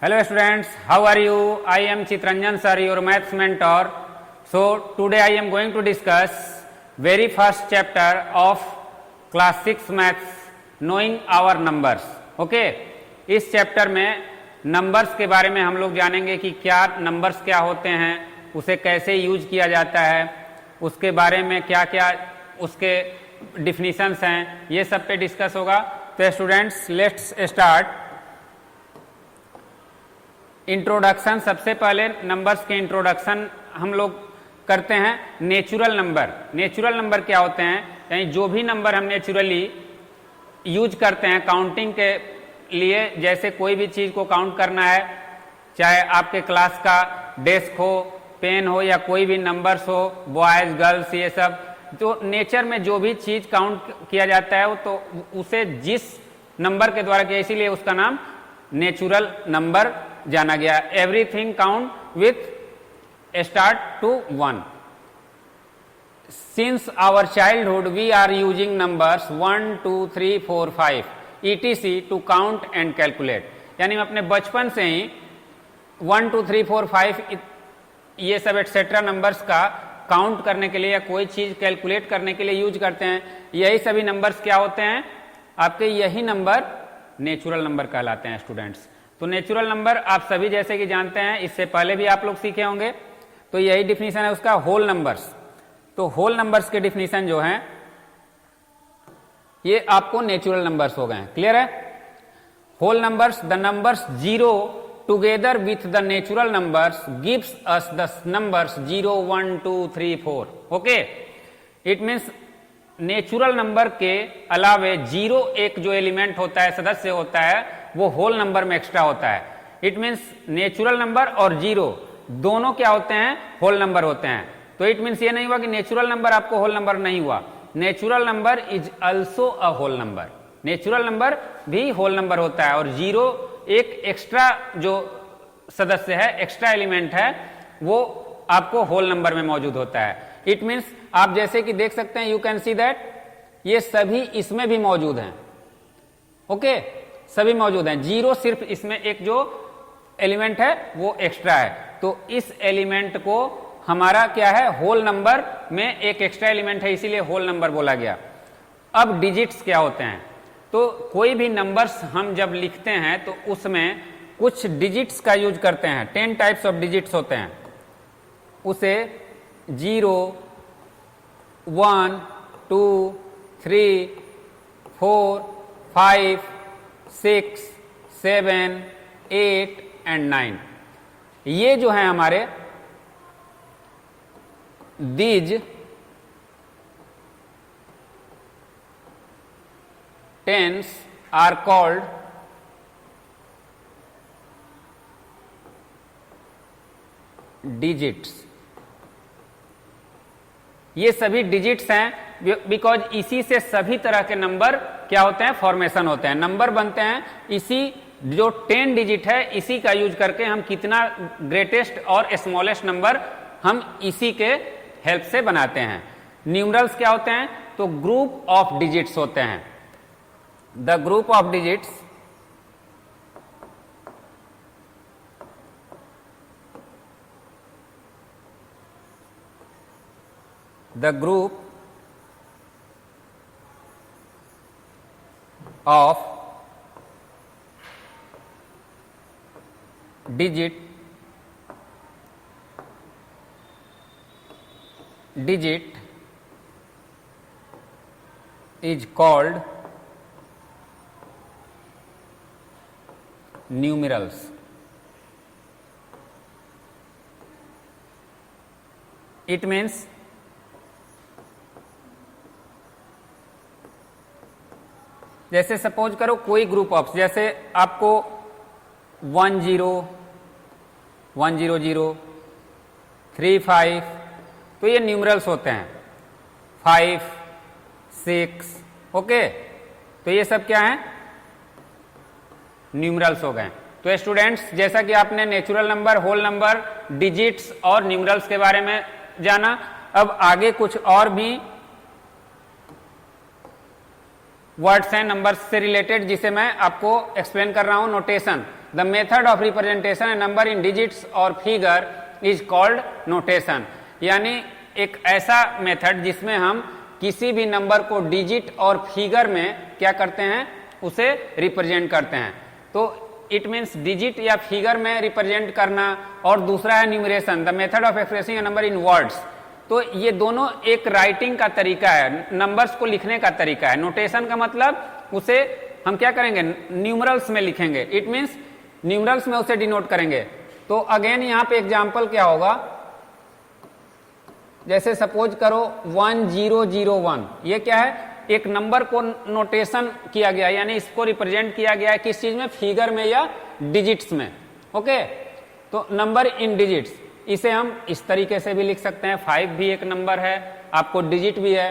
Hello students, how are you? I am Chitranjan sir, your maths mentor. So today I am going to discuss very first chapter of class 6 maths, knowing our numbers. Okay? इस chapter में numbers के बारे में हम लोग जानेंगे कि क्या नंबर्स क्या होते हैं, उसे कैसे यूज किया जाता है, उसके बारे में क्या क्या उसके डिफिनीशंस हैं, ये सब पे डिस्कस होगा. तो स्टूडेंट्स लेट्स स्टार्ट. इंट्रोडक्शन. सबसे पहले नंबर्स के इंट्रोडक्शन हम लोग करते हैं. Natural number. नेचुरल नंबर क्या होते हैं? यानी जो भी नंबर हम नेचुरली यूज करते हैं काउंटिंग के लिए, जैसे कोई भी चीज को काउंट करना है, चाहे आपके क्लास का डेस्क हो, पेन हो या कोई भी नंबर्स हो, बॉयज गर्ल्स, ये सब तो नेचर में जो भी चीज काउंट किया जाता है तो उसे जिस नंबर के द्वारा किया, इसीलिए उसका नाम नेचुरल नंबर जाना गया. Everything count with start to 1. Since our childhood we are using numbers 1 2 3 4 5 etc to count and calculate. यानी हम अपने बचपन से ही 1 2 3 4 5 ये सब एटसेट्रा नंबर्स का काउंट करने के लिए या कोई चीज कैलकुलेट करने के लिए यूज करते हैं. यही सभी नंबर्स क्या होते हैं? आपके यही नंबर नेचुरल नंबर कहलाते हैं स्टूडेंट्स. तो नेचुरल नंबर आप सभी जैसे कि जानते हैं, इससे पहले भी आप लोग सीखे होंगे. तो यही डिफिनीशन है उसका, होल नंबर्स. तो होल नंबर्स के डिफिनीशन जो हैं ये आपको नेचुरल नंबर्स हो गए. क्लियर है? Whole numbers, the numbers 0 together with the natural numbers gives us the numbers 0 1 2 3 4. Okay, it means natural number के अलावे 0 एक जो एलिमेंट होता है, सदस्य होता है, वो होल नंबर में एक्स्ट्रा होता है. इट मीन्स नेचुरल नंबर और 0 दोनों क्या होते हैं? होल नंबर होते हैं. तो इट मीन्स ये नहीं हुआ कि नेचुरल नंबर आपको होल नंबर नहीं हुआ. Natural number is also a whole number. Natural number भी होल नंबर होता है और 0 एक एक्स्ट्रा जो सदस्य है, एक्स्ट्रा एलिमेंट है, वो आपको होल नंबर में मौजूद होता है. इट मीन्स आप जैसे कि देख सकते हैं, यू कैन सी दैट ये सभी इसमें भी मौजूद हैं. ओके, सभी मौजूद हैं. 0 सिर्फ इसमें एक जो एलिमेंट है वो एक्स्ट्रा है. तो इस एलिमेंट को हमारा क्या है? होल नंबर में एक एक्स्ट्रा एलिमेंट है, इसीलिए होल नंबर बोला गया. अब डिजिट्स क्या होते हैं? तो कोई भी नंबर्स हम जब लिखते हैं तो उसमें कुछ डिजिट्स का यूज करते हैं. 10 टाइप्स ऑफ डिजिट्स होते हैं. उसे 0 1 2 3 4 5 6 7 8 एंड 9, ये जो है हमारे these 10s are called digits. ये सभी डिजिट्स हैं बिकॉज इसी से सभी तरह के नंबर क्या होते हैं? फॉर्मेशन होते हैं, नंबर बनते हैं. इसी जो 10 डिजिट है, इसी का यूज करके हम कितना ग्रेटेस्ट और स्मॉलेस्ट नंबर हम इसी के हेल्प से बनाते हैं. न्यूमरल्स क्या होते हैं? तो ग्रुप ऑफ डिजिट्स होते हैं. The group of digits the group of digit is called numerals. It means जैसे सपोज करो कोई ग्रुप ऑफ, जैसे आपको 1 0 1 0 0 3 5, तो ये न्यूमरल्स होते हैं. 5 6, ओके, तो ये सब क्या है? न्यूमरल्स हो गए. तो स्टूडेंट्स, जैसा कि आपने natural number, whole number, digits और न्यूमरल्स के बारे में जाना, अब आगे कुछ और भी वर्ड्स हैं नंबर्स से रिलेटेड, जिसे मैं आपको एक्सप्लेन कर रहा हूं। Notation, the method of representation A number in digits और फिगर इज कॉल्ड नोटेशन। यानी एक ऐसा मेथड जिसमें हम किसी भी नंबर को डिजिट और फिगर में क्या करते हैं, उसे रिप्रेजेंट करते हैं। तो इट मीन्स डिजिट या फिगर में रिप्रेजेंट करना, और दूसरा है numeration, the method of expressing A number in words. तो ये दोनों एक राइटिंग का तरीका है, नंबर्स को लिखने का तरीका है। नोटेशन का मतलब उसे हम क्या करेंगे, न्यूमरल्स में लिखेंगे, इट मीन्स न्यूमरल्स में उसे डिनोट करेंगे। तो अगेन यहां पे एग्जांपल क्या होगा, जैसे सपोज करो 1001, ये क्या है, एक नंबर को नोटेशन किया गया, यानी इसको रिप्रेजेंट किया गया है किस चीज में, फिगर में या डिजिट्स में। ओके, तो नंबर इन डिजिट्स, इसे हम इस तरीके से भी लिख सकते हैं, 5 भी एक नंबर है, आपको डिजिट भी है।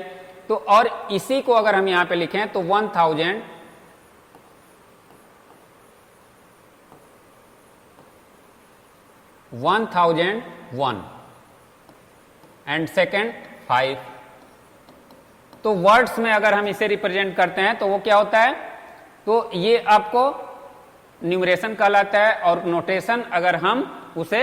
तो और इसी को अगर हम यहां पे लिखें तो 1000, 1001 एंड सेकेंड 5। तो वर्ड्स में अगर हम इसे रिप्रेजेंट करते हैं तो वो क्या होता है, तो ये आपको न्यूमरेशन कहलाता है, और नोटेशन अगर हम उसे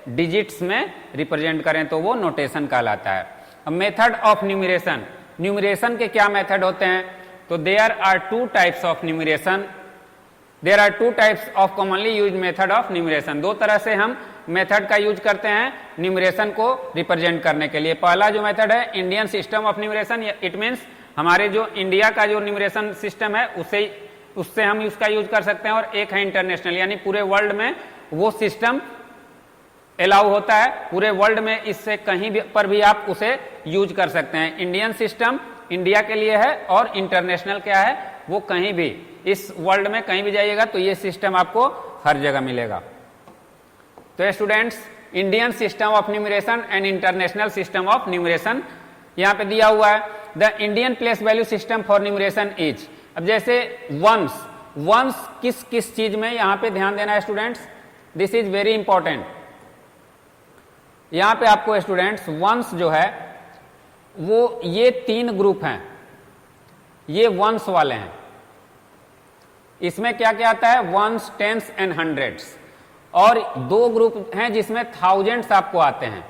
डिजिट्स में रिप्रेजेंट करें तो वो नोटेशन कहलाता है। अब मेथड ऑफ न्यूमरेशन, न्यूमरेशन के क्या मेथड होते हैं, तो there are 2 types of numeration, there are 2 types of commonly use method of numeration. 2 तरह से हम मेथड का यूज करते हैं न्यूमरेशन को रिप्रेजेंट करने के लिए। पहला जो मेथड है Indian system of numeration, it means हमारे जो इंडिया का जो न्यूमरेशन सिस्टम है उससे हम उसका यूज कर सकते हैं, और एक है इंटरनेशनल, यानी पूरे वर्ल्ड में वो सिस्टम अलाउ होता है, पूरे वर्ल्ड में इससे कहीं भी पर भी आप उसे यूज कर सकते हैं। इंडियन सिस्टम इंडिया के लिए है, और इंटरनेशनल क्या है, वो कहीं भी इस वर्ल्ड में कहीं भी जाइएगा तो ये सिस्टम आपको हर जगह मिलेगा। तो students, Indian system of numeration and international system of numeration यहां पे दिया हुआ है। The Indian place value system for numeration is, अब जैसे वंस किस किस चीज में, यहां पे ध्यान देना है students, this is very important. यहां पे आपको स्टूडेंट्स वंस जो है वो ये 3 ग्रुप हैं, ये वंस वाले हैं। इसमें क्या क्या आता है, वंस, टेंस एंड हंड्रेड्स, और 2 ग्रुप हैं जिसमें थाउजेंड्स आपको आते हैं।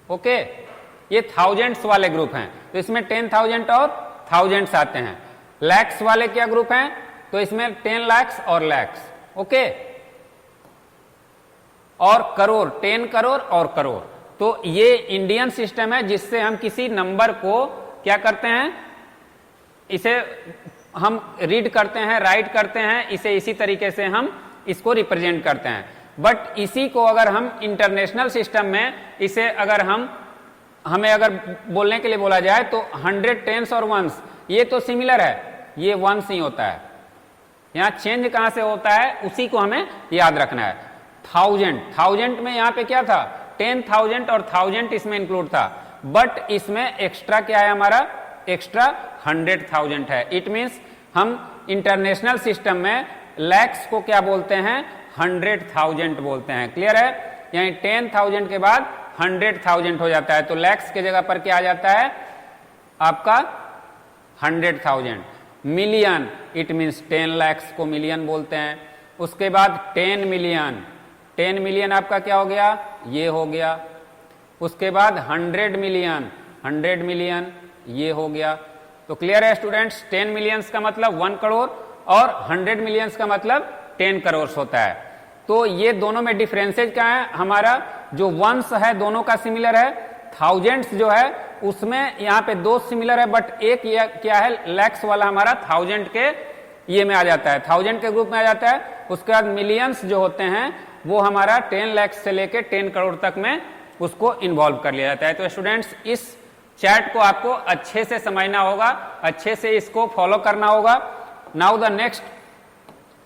ओके, ये थाउजेंड्स वाले ग्रुप हैं, तो इसमें 10,000 और थाउजेंड्स आते हैं। लैक्स वाले क्या ग्रुप हैं, तो इसमें 10 लाख्स और लैक्स। ओके, और करोड़, 10 करोड़ और करोड़। तो ये इंडियन सिस्टम है जिससे हम किसी नंबर को क्या करते हैं, इसे हम रीड करते हैं, राइट करते हैं, इसे इसी तरीके से हम इसको रिप्रेजेंट करते हैं। बट इसी को अगर हम इंटरनेशनल सिस्टम में इसे अगर हमें अगर बोलने के लिए बोला जाए तो 100 टेंस और वंस, ये तो सिमिलर है, ये वंस ही होता है। यहां चेंज कहां से होता है उसी को हमें याद रखना है। थाउजेंड में यहां पे क्या था, 10,000 और 1000 इसमें इंक्लूड था, बट इसमें एक्स्ट्रा क्या है, हमारा एक्स्ट्रा 100,000 है। इट मीन्स हम इंटरनेशनल सिस्टम में लैक्स को क्या बोलते हैं, 100,000 बोलते हैं। क्लियर है, यानी 10,000 के बाद 100,000 हो जाता है, तो लैक्स के जगह पर क्या आ जाता है आपका 100,000। मिलियन, इट मीन्स 10 लैक्स को मिलियन बोलते हैं। उसके बाद 10 मिलियन, 10 मिलियन आपका क्या हो गया, ये हो गया। उसके बाद 100 मिलियन, 100 मिलियन ये हो गया। तो क्लियर है स्टूडेंट्स, 10 मिलियंस का मतलब 1 करोड़ और 100 मिलियंस का मतलब 10 करोड़ होता है। तो ये दोनों में डिफरेंसेज क्या है, हमारा जो वंस है दोनों का सिमिलर है, थाउजेंड्स जो है उसमें यहाँ पे 2 सिमिलर है, बट एक ये क्या है, लैक्स वाला हमारा 1000 के ये में आ जाता है, 1000 के ग्रुप में आ जाता है। उसके बाद मिलियंस जो होते हैं वो हमारा 10 लैक्स से लेके 10 करोड़ तक में उसको इन्वॉल्व कर लिया जाता है। तो स्टूडेंट्स, इस चैट को आपको अच्छे से समझना होगा, अच्छे से इसको फॉलो करना होगा। नाउ द नेक्स्ट,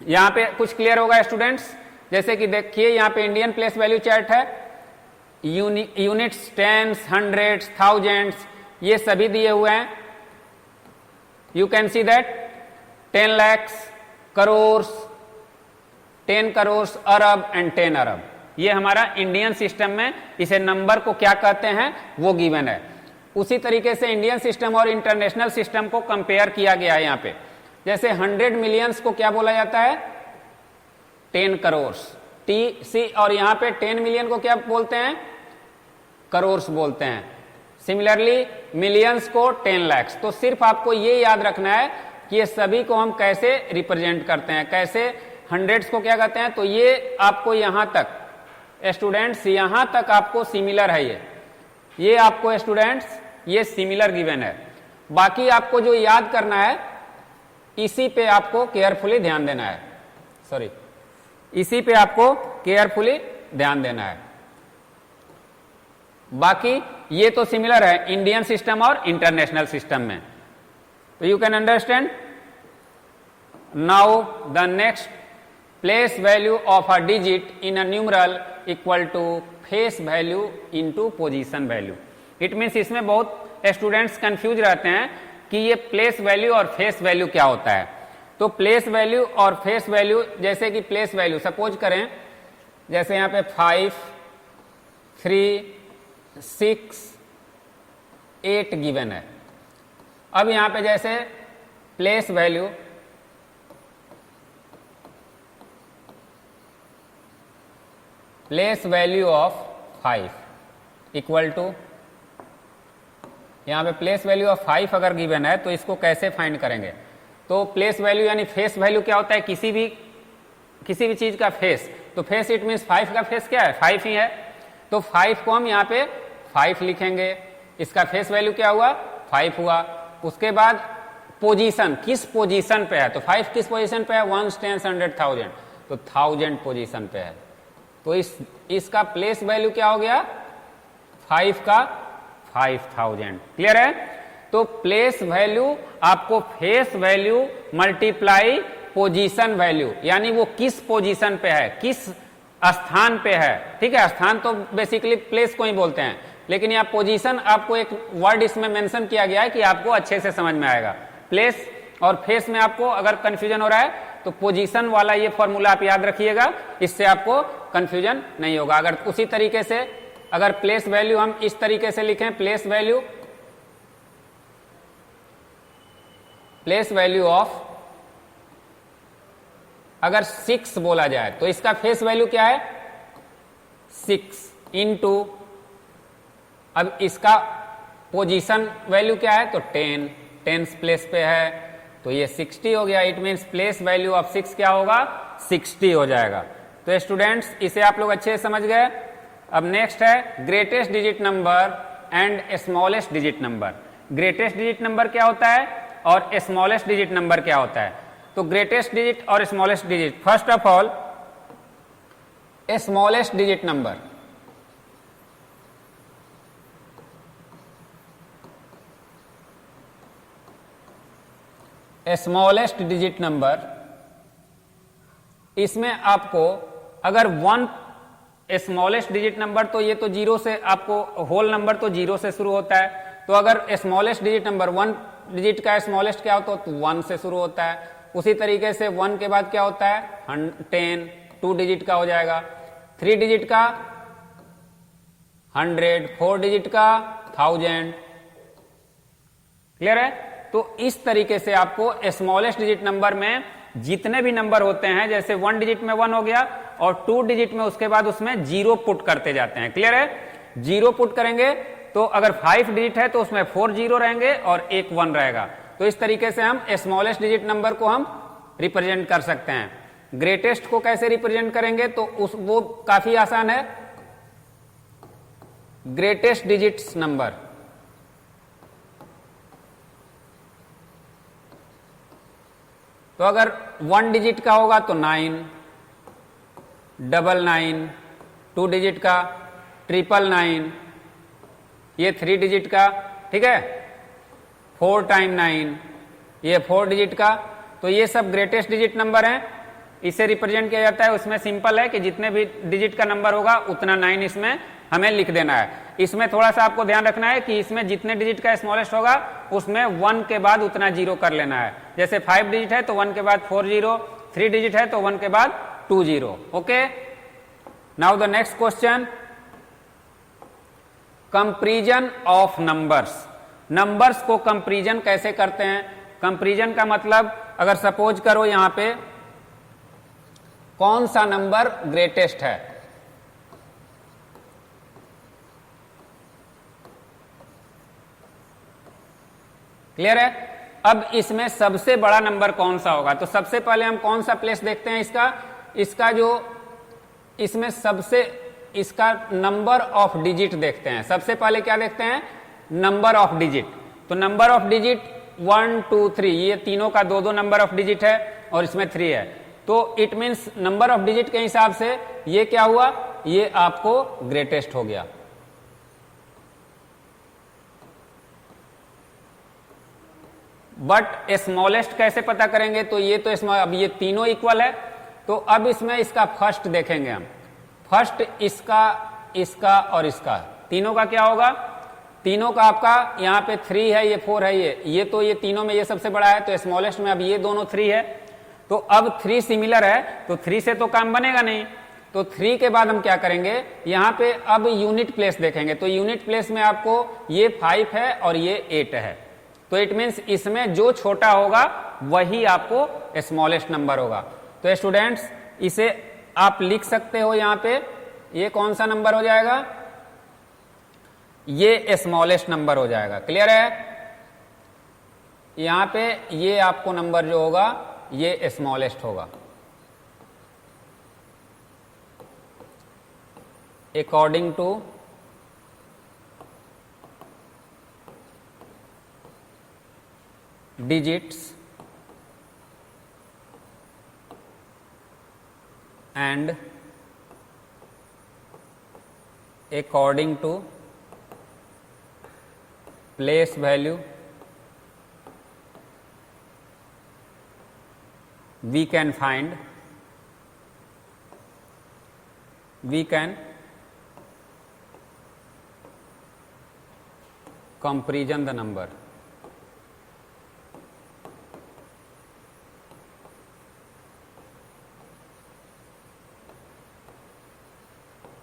यहां पे कुछ क्लियर होगा स्टूडेंट्स, जैसे कि देखिए यहां पे इंडियन प्लेस वैल्यू चैट है, यूनिट्स, टेंस, हंड्रेड्स, थाउजेंड्स ये सभी दिए हुए हैं। You can see that 10 lakhs, crore, 10 crore, Arab and 10 अरब, ये हमारा इंडियन सिस्टम में इसे नंबर को क्या कहते हैं वो गिवन है। उसी तरीके से इंडियन सिस्टम और इंटरनेशनल सिस्टम को कंपेयर किया गया है। यहां पे जैसे 100 मिलियंस को क्या बोला जाता है? 10 करोड़ टी और यहां पे 10 मिलियन को क्या बोलते हैं? करोड़ बोलते हैं। सिमिलरली मिलियंस को 10 लाख। तो सिर्फ आपको ये याद रखना है कि ये सभी को हम कैसे रिप्रेजेंट करते हैं, कैसे हंड्रेड्स को क्या कहते हैं। तो ये आपको यहां तक स्टूडेंट्स, यहां तक आपको सिमिलर है। ये आपको स्टूडेंट्स ये सिमिलर गिवन है। बाकी आपको जो याद करना है इसी पे आपको केयरफुली ध्यान देना है। सॉरी, इसी पे आपको केयरफुली ध्यान देना है। बाकी ये तो सिमिलर है इंडियन सिस्टम और इंटरनेशनल सिस्टम में। तो you can understand now the next, place value of a digit in a numeral equal to face value into position value. It means इसमें बहुत स्टूडेंट्स कंफ्यूज रहते हैं कि ये प्लेस वैल्यू और फेस वैल्यू क्या होता है। तो प्लेस वैल्यू और फेस वैल्यू, जैसे कि प्लेस वैल्यू सपोज करें, जैसे यहां पे 5, 3, 6, 8 गिवन है। अब यहां पे जैसे place value of 5 equal to, यहां पे प्लेस वैल्यू ऑफ 5 अगर गिवन है तो इसको कैसे फाइंड करेंगे? तो प्लेस वैल्यू यानी फेस वैल्यू क्या होता है? किसी भी चीज का फेस। तो फेस इट मीन्स 5 का फेस क्या है? 5 ही है। तो 5 को हम यहां पे 5 लिखेंगे, इसका फेस वैल्यू क्या हुआ? 5 हुआ। उसके बाद पोजीशन, किस पोजीशन पे है? तो 5 किस पोजीशन पे है? 1, 10, 100, 1000। तो 1000 पोजीशन पे है। तो इसका प्लेस वैल्यू क्या हो गया? 5 का 5000। क्लियर है? तो प्लेस वैल्यू आपको face value multiply position value, यानी वो किस पोजीशन पे है, किस स्थान पे है। ठीक है, स्थान तो बेसिकली प्लेस को ही बोलते हैं, लेकिन यहाँ पोजीशन आपको एक वर्ड इसमें मेंशन किया गया है कि आपको अच्छे से समझ में आएगा। प्लेस और फेस में आपको अगर कंफ्यूजन हो रहा है तो पोजीशन वाला ये फॉर्मूला आप याद रखिएगा, इससे आपको कंफ्यूजन नहीं होगा। अगर उसी तरीके से अगर प्लेस वैल्यू हम इस तरीके से लिखें, प्लेस वैल्यू ऑफ अगर 6 बोला जाए तो इसका फेस वैल्यू क्या है? 6 इंटू, अब इसका पोजीशन वैल्यू क्या है? तो 10, 10 प्लेस पे है तो ये 60 हो गया। It means place value of 6 क्या होगा? 60 हो जाएगा। तो स्टूडेंट्स इसे आप लोग अच्छे से समझ गए। अब नेक्स्ट है greatest digit number and smallest digit number. Greatest digit number क्या होता है और स्मॉलेस्ट डिजिट नंबर क्या होता है? तो ग्रेटेस्ट डिजिट और smallest digit, first of all smallest digit number, smallest digit number, इसमें आपको अगर 1 स्मॉलेस्ट डिजिट नंबर, तो ये तो 0 से, आपको होल नंबर तो 0 से शुरू होता है। तो अगर स्मॉलेस्ट डिजिट नंबर 1 डिजिट का स्मॉलेस्ट क्या होता है? तो 1 से शुरू होता है। उसी तरीके से 1 के बाद क्या होता है? 10, 2 डिजिट का हो जाएगा, 3 डिजिट का 100, 4 डिजिट का 1000। क्लियर है? तो इस तरीके से आपको स्मॉलेस्ट डिजिट नंबर में जितने भी नंबर होते हैं, जैसे 1 डिजिट में 1 हो गया और 2 डिजिट में उसके बाद उसमें 0 पुट करते जाते हैं। क्लियर है? 0 पुट करेंगे तो अगर 5 डिजिट है तो उसमें 4 0 रहेंगे और 1 1 रहेगा। तो इस तरीके से हम स्मॉलेस्ट डिजिट नंबर को हम रिप्रेजेंट कर सकते हैं। ग्रेटेस्ट को कैसे रिप्रेजेंट करेंगे? तो वो काफी आसान है। ग्रेटेस्ट डिजिट्स नंबर, तो अगर 1 डिजिट का होगा तो 9, 99, 2 डिजिट का 999, ये 3 डिजिट का, ठीक है, 4 टाइम 9, ये 4 डिजिट का। तो ये सब ग्रेटेस्ट डिजिट नंबर हैं, इसे रिप्रेजेंट किया जाता है। उसमें सिंपल है कि जितने भी डिजिट का नंबर होगा उतना 9 इसमें हमें लिख देना है। इसमें थोड़ा सा आपको ध्यान रखना है कि इसमें जितने डिजिट का स्मॉलेस्ट होगा उसमें 1 के बाद उतना 0 कर लेना है। जैसे 5 डिजिट है तो 1 के बाद 4 0, 3 डिजिट है तो 1 के बाद 2 0। Okay, now the next question, comparison of numbers. Numbers को कंपैरिजन कैसे करते हैं? कंपैरिजन का मतलब, अगर सपोज करो यहां पे कौन सा नंबर ग्रेटेस्ट है, क्लियर है? अब इसमें सबसे बड़ा नंबर कौन सा होगा? तो सबसे पहले हम कौन सा प्लेस देखते हैं इसका जो इसमें सबसे इसका नंबर ऑफ डिजिट देखते हैं। सबसे पहले क्या देखते हैं? Number of digit. तो नंबर ऑफ डिजिट 1 2 3, ये तीनों का दो दो नंबर ऑफ डिजिट है और इसमें 3 है। तो it means number of digit के हिसाब से ये क्या हुआ? ये आपको ग्रेटेस्ट हो गया। बट स्मॉलेस्ट कैसे पता करेंगे? तो ये तो इसमें अब ये तीनों इक्वल है, तो अब इसमें इसका फर्स्ट देखेंगे हम। फर्स्ट इसका और इसका, तीनों का क्या होगा? तीनों का आपका यहाँ पे 3 है, ये 4 है, ये तो ये तीनों में ये सबसे बड़ा है, तो स्मॉलेस्ट में अब ये दोनों 3 है। तो अब 3 सिमिलर है, तो 3 से तो काम बनेगा नहीं। तो 3 के बाद हम क्या करेंगे? यहाँ पे अब यूनिट प्लेस देखेंगे। तो यूनिट प्लेस में आपको ये 5 है और ये 8 है। तो इट मीन्स इसमें जो छोटा होगा वही आपको स्मॉलेस्ट नंबर होगा। तो स्टूडेंट्स इसे आप लिख सकते हो यहाँ पे, ये कौन सा नंबर हो जाएगा? ये स्मॉलेस्ट नंबर हो जाएगा। क्लियर है? यहां पे ये आपको नंबर जो होगा ये स्मॉलेस्ट होगा according to digits and according to place value we can comparison the number.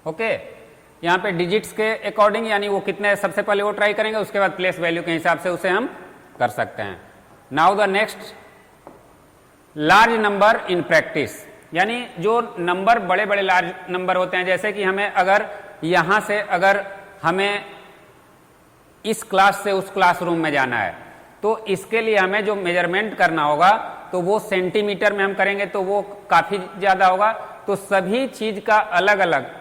Okay यहां पे डिजिट्स के अकॉर्डिंग, यानी वो कितने, सबसे पहले वो ट्राई करेंगे, उसके बाद प्लेस वैल्यू के हिसाब से उसे हम कर सकते हैं। Now the next, large number in practice, यानी जो नंबर बड़े बड़े लार्ज नंबर होते हैं, जैसे कि हमें अगर यहां से अगर हमें इस क्लास से उस क्लासरूम में जाना है, तो इसके लिए हमें जो मेजरमेंट करना होगा तो वो सेंटीमीटर में हम करेंगे, तो वो काफी ज्यादा होगा। तो सभी चीज का अलग अलग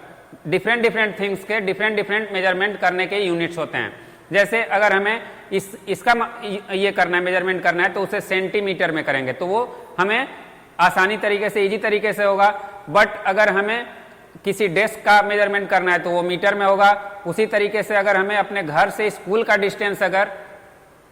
डिफरेंट थिंग्स के डिफरेंट मेजरमेंट करने के यूनिट्स होते हैं। जैसे अगर हमें इसका ये करना है, मेजरमेंट करना है, तो उसे सेंटीमीटर में करेंगे, तो वो हमें आसानी तरीके से, इजी तरीके से होगा। बट अगर हमें किसी डेस्क का मेजरमेंट करना है तो वो मीटर में होगा। उसी तरीके से अगर हमें अपने घर से स्कूल का डिस्टेंस अगर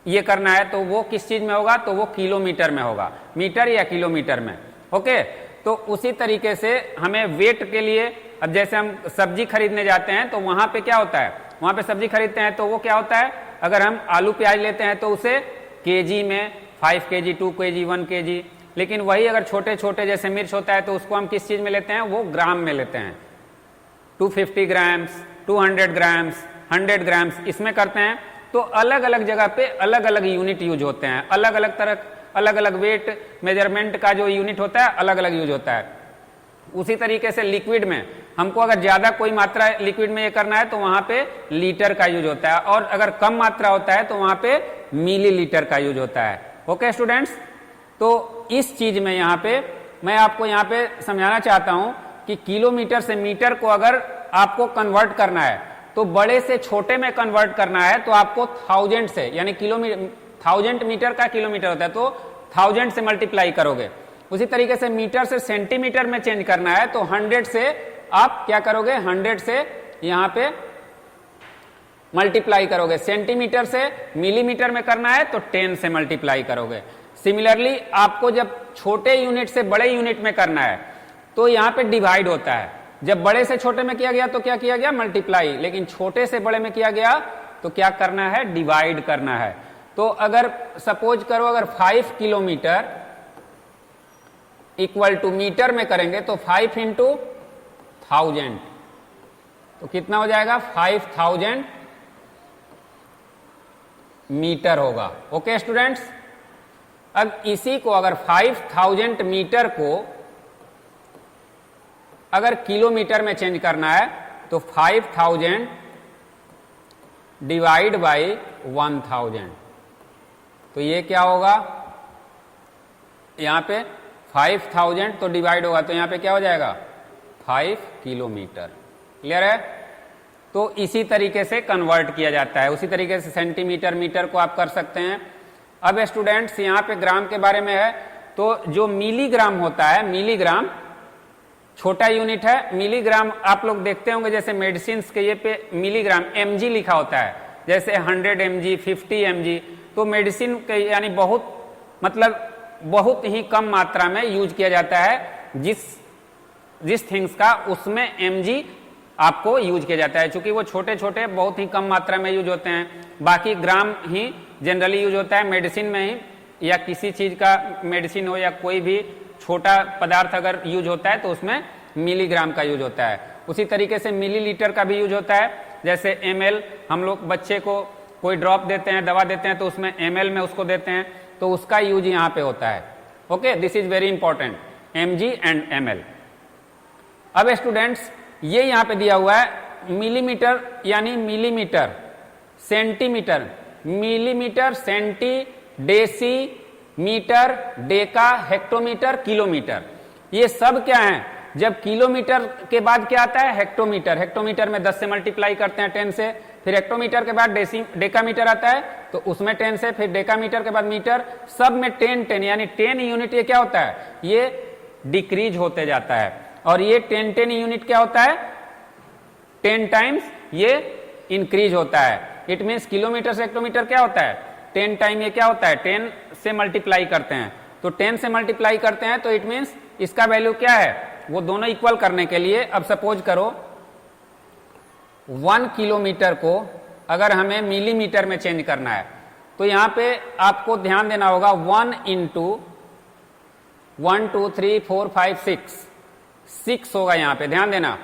ये करना है तो वो किस चीज में होगा? तो वो किलोमीटर में होगा, मीटर या किलोमीटर में। ओके, तो उसी तरीके से हमें वेट के लिए, अब जैसे हम सब्जी खरीदने जाते हैं तो वहां पे क्या होता है, वहां पे सब्जी खरीदते हैं तो वो क्या होता है, अगर हम आलू प्याज लेते हैं तो उसे केजी में 5 kg 2 kg 1 kg, लेकिन वही अगर छोटे छोटे जैसे मिर्च होता है तो उसको हम किस चीज में लेते हैं? वो ग्राम में लेते हैं। 250 ग्राम्स, 200 ग्राम्स, 100 ग्राम्स, इसमें करते हैं। तो अलग अलग जगह पे अलग अलग यूनिट यूज होते हैं, अलग अलग तरह, अलग अलग वेट मेजरमेंट का जो यूनिट होता है अलग अलग यूज होता है। उसी तरीके से लिक्विड में हमको अगर ज्यादा कोई मात्रा लिक्विड में ये करना है तो वहां पे लीटर का यूज होता है, और अगर कम मात्रा होता है तो वहां पे मिलीलीटर का यूज होता है। ओके स्टूडेंट्स, तो इस चीज में यहाँ पे मैं आपको यहाँ पे समझाना चाहता हूं कि किलोमीटर से मीटर को अगर आपको कन्वर्ट करना है तो बड़े से छोटे में कन्वर्ट करना है तो आपको 1000 से, यानी किलोमीटर 1000 मीटर का किलोमीटर होता है तो 1000 से मल्टीप्लाई करोगे। उसी तरीके से मीटर से सेंटीमीटर में चेंज करना है तो 100 से आप क्या करोगे, 100 से यहां पे मल्टीप्लाई करोगे। सेंटीमीटर से मिलीमीटर में करना है तो 10 से मल्टीप्लाई करोगे। सिमिलरली आपको जब छोटे यूनिट से बड़े यूनिट में करना है तो यहां पे डिवाइड होता है। जब बड़े से छोटे में किया गया तो क्या किया गया? मल्टीप्लाई। लेकिन छोटे से बड़े में किया गया तो क्या करना है? डिवाइड करना है। तो अगर सपोज करो अगर 5 किलोमीटर इक्वल टू मीटर में करेंगे तो 5 × 1000 तो कितना हो जाएगा? 5000 मीटर होगा। ओके स्टूडेंट्स, अब इसी को अगर 5000 मीटर को अगर किलोमीटर में चेंज करना है तो 5000 डिवाइड बाई 1000, तो ये क्या होगा, यहां पे 5000 तो डिवाइड होगा तो यहां पे क्या हो जाएगा 5 किलोमीटर। क्लियर है? तो इसी तरीके से कन्वर्ट किया जाता है, उसी तरीके से सेंटीमीटर मीटर को आप कर सकते हैं। अब स्टूडेंट्स यहां पे ग्राम के बारे में है, तो जो मिलीग्राम होता है, मिलीग्राम छोटा यूनिट है। मिलीग्राम आप लोग देखते होंगे जैसे मेडिसिन के ये पे मिलीग्राम mg लिखा होता है, जैसे 100 mg 50 mg, तो मेडिसिन के यानी बहुत ही कम मात्रा में यूज किया जाता है जिस थिंग्स का, उसमें mg आपको यूज किया जाता है, क्योंकि वो छोटे छोटे बहुत ही कम मात्रा में यूज होते हैं। बाकी ग्राम ही जनरली यूज होता है मेडिसिन में ही, या किसी चीज का मेडिसिन हो या कोई भी छोटा पदार्थ अगर यूज होता है तो उसमें मिलीग्राम का यूज होता है। उसी तरीके से मिलीलीटर का भी यूज होता है, जैसे ml, हम लोग बच्चे को कोई ड्रॉप देते हैं, दवा देते हैं तो उसमें ml में उसको देते हैं, तो उसका यूज यहाँ पे होता है। Okay, this is very important, mg and ml। अब स्टूडेंट्स ये यहाँ पे दिया हुआ है मिलीमीटर यानी millimetre, centimetre, millimetre, centi, deci, metre, deca, hectometre, kilometre, ये सब क्या है? जब किलोमीटर के बाद क्या आता है? हेक्टोमीटर। हेक्टोमीटर में 10 से मल्टीप्लाई करते हैं 10 से, फिर हेक्टोमीटर के बाद डेकामीटर आता है, तो उसमें 10 से, फिर डेकामीटर के बाद मीटर, सब में 10 यानी 10 यूनिट। ये क्या होता है? ये डिक्रीज होते जाता है, और ये 10 यूनिट क्या होता है? 10 टाइम्स ये इंक्रीज होता है। इट मीन्स किलोमीटर से हेक्टोमीटर क्या होता है? 10 टाइम ये क्या होता है? 10 से मल्टीप्लाई करते हैं, तो 10 से मल्टीप्लाई करते हैं तो इट मीन्स इसका वैल्यू क्या है? वो दोनों इक्वल करने के लिए, अब सपोज करो 1 किलोमीटर को अगर हमें मिलीमीटर में चेंज करना है, तो यहां पे आपको ध्यान देना होगा 1 इंटू 1 2 3 4 5 6 होगा, यहां पे ध्यान देना।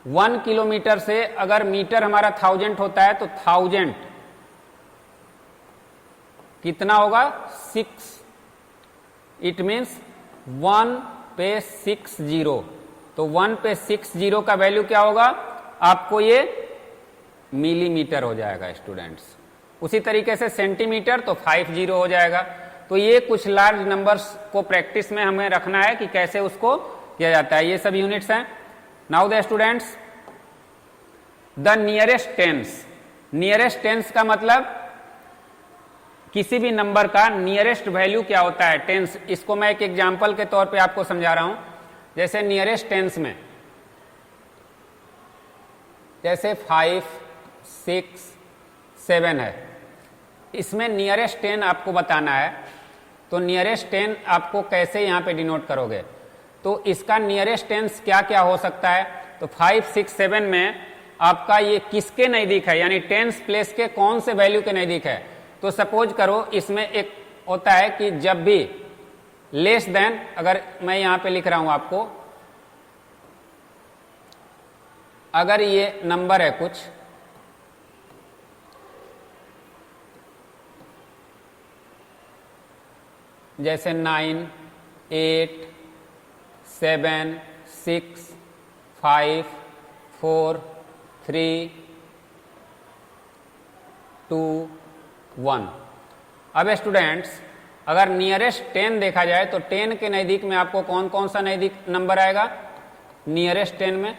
1 किलोमीटर से अगर मीटर हमारा 1000 होता है तो 1000 कितना होगा? 6। इट मीन्स 1 पे 6 जीरो, तो 1 पे 6 जीरो का वैल्यू क्या होगा? आपको ये मिलीमीटर हो जाएगा स्टूडेंट्स। उसी तरीके से सेंटीमीटर तो 5 जीरो हो जाएगा। तो ये कुछ लार्ज नंबर्स को प्रैक्टिस में हमें रखना है कि कैसे उसको किया जाता है। ये सब यूनिट्स हैं। Now the students, the nearest tense. Nearest tense का मतलब किसी भी नंबर का नियरेस्ट वैल्यू क्या होता है? टेंस। इसको मैं एक एग्जांपल के तौर पे आपको समझा रहा हूं। जैसे नियरेस्ट टेंस में जैसे 5 6 7 है, इसमें नियरेस्ट 10 आपको बताना है, तो नियरेस्ट 10 आपको कैसे यहां पे डिनोट करोगे? तो इसका नियरेस्ट टेंस क्या क्या हो सकता है? तो 5 6 7 में आपका ये किसके नजदीक है, यानी टेंस प्लेस के कौन से वैल्यू के नजदीक है? तो सपोज करो इसमें एक होता है कि जब भी लेस देन, अगर मैं यहां पे लिख रहा हूं आपको, अगर ये नंबर है कुछ, जैसे 9 8 7 6 5 4 3 2 1। अब स्टूडेंट्स अगर नियरेस्ट 10 देखा जाए तो 10 के नजदीक में आपको कौन कौन सा नजदीक नंबर आएगा? नियरेस्ट 10 में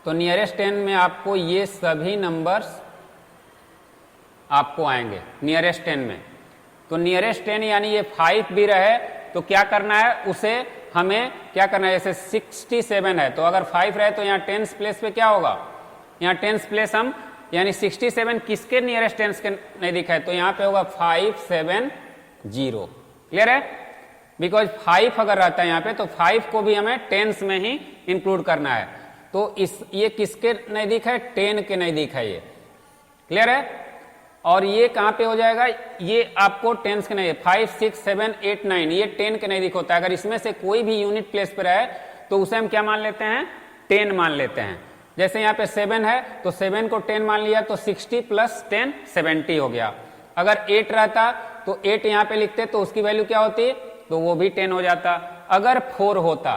तो नियरेस्ट 10 में आपको ये सभी नंबर्स आपको आएंगे नियरेस्ट 10 में। तो नियरेस्ट 10 यानी ये 5 भी रहे तो क्या करना है? उसे हमें क्या करना है? जैसे 67 है तो अगर 5 रहे तो यहाँ 10th प्लेस पे क्या होगा? यहाँ 10th प्लेस हम, यानी 67 किसके नियरेस्ट टेंस के नजदीक है? तो यहाँ पे होगा 570। क्लियर है? बिकॉज 5 अगर रहता है यहाँ पे तो 5 को भी हमें टेंस में ही इंक्लूड करना है। तो ये किसके नजदीक है? 10 के नजदीक है ये। क्लियर है? और ये कहां पे हो जाएगा? ये आपको टेंस के नजदीक 5 6 7 8 9 ये 10 के नजदीक होता है। अगर इसमें से कोई भी यूनिट प्लेस पर है तो उसे हम क्या मान लेते हैं? 10 मान लेते हैं। जैसे यहाँ पे 7 है तो 7 को 10 मान लिया तो 60 प्लस 10 70 हो गया। अगर 8 रहता तो 8 यहाँ पे लिखते तो उसकी वैल्यू क्या होती, तो वो भी 10 हो जाता। अगर 4 होता,